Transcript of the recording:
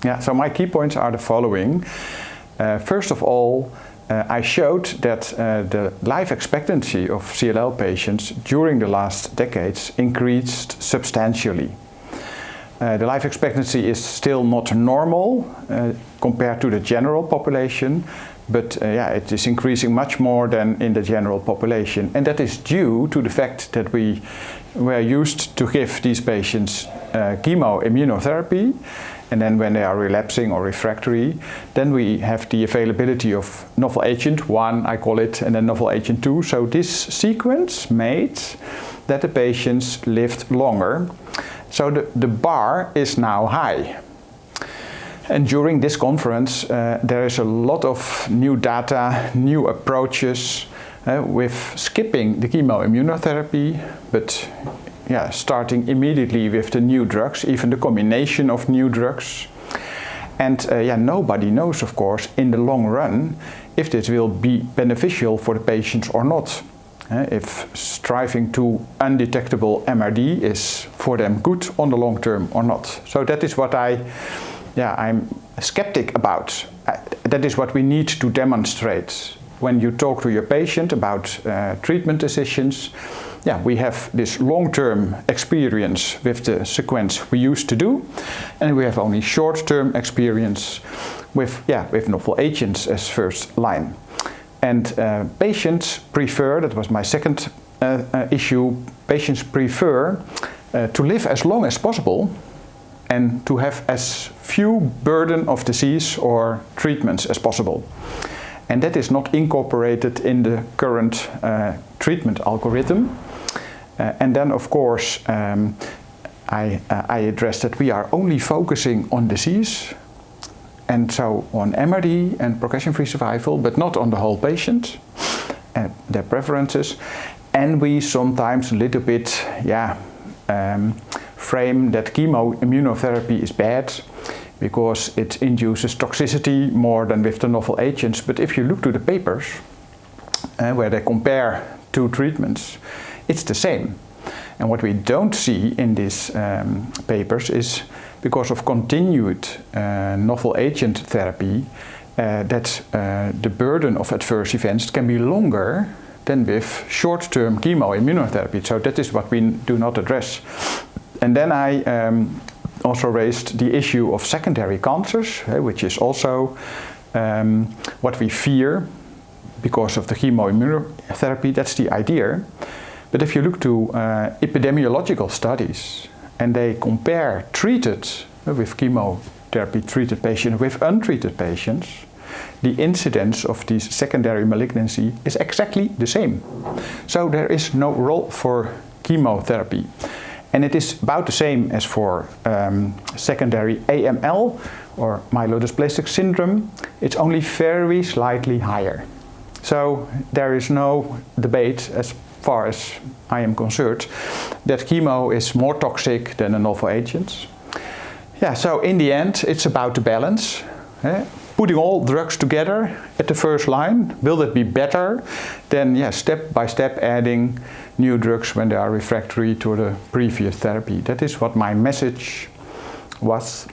Yeah, so my key points are the following. First of all, I showed that the life expectancy of CLL patients during the last decades increased substantially. The life expectancy is still not normal compared to the general population, but it is increasing much more than in the general population. And that is due to the fact that we were used to give these patients chemoimmunotherapy, and then when they are relapsing or refractory, then we have the availability of novel agent 1, I call it, and then novel agent 2. So this sequence made that the patients lived longer. So the bar is now high. And during this conference, there is a lot of new data, new approaches with skipping the chemoimmunotherapy, but starting immediately with the new drugs, even the combination of new drugs. And nobody knows, of course, in the long run, if this will be beneficial for the patients or not. If striving to undetectable MRD is for them good on the long term or not. So that is what I'm a skeptic about. That is what we need to demonstrate. When you talk to your patient about treatment decisions, we have this long-term experience with the sequence we used to do, and we have only short-term experience with novel agents as first line. And patients prefer, that was my second issue, patients prefer to live as long as possible and to have as few burden of disease or treatments as possible. And that is not incorporated in the current treatment algorithm. And then, of course, I addressed that we are only focusing on disease, and so on MRD and progression-free survival, but not on the whole patient and their preferences. And we sometimes a little bit frame that chemoimmunotherapy is bad because it induces toxicity more than with the novel agents. But if you look to the papers where they compare two treatments, it's the same. And what we don't see in these papers is, because of continued novel agent therapy, that the burden of adverse events can be longer than with short-term chemoimmunotherapy. So that is what we do not address. And then I also raised the issue of secondary cancers, which is also what we fear because of the chemoimmunotherapy. That's the idea. But if you look to epidemiological studies, and they compare treated with chemotherapy treated patients with untreated patients, the incidence of this secondary malignancy is exactly the same. So there is no role for chemotherapy. And it is about the same as for secondary AML or myelodysplastic syndrome. It's only very slightly higher. So there is no debate, as far as I am concerned, that chemo is more toxic than a novel agent. So in the end, it's about the balance. Putting all drugs together at the first line, will it be better than step by step adding new drugs when they are refractory to the previous therapy? That is what my message was.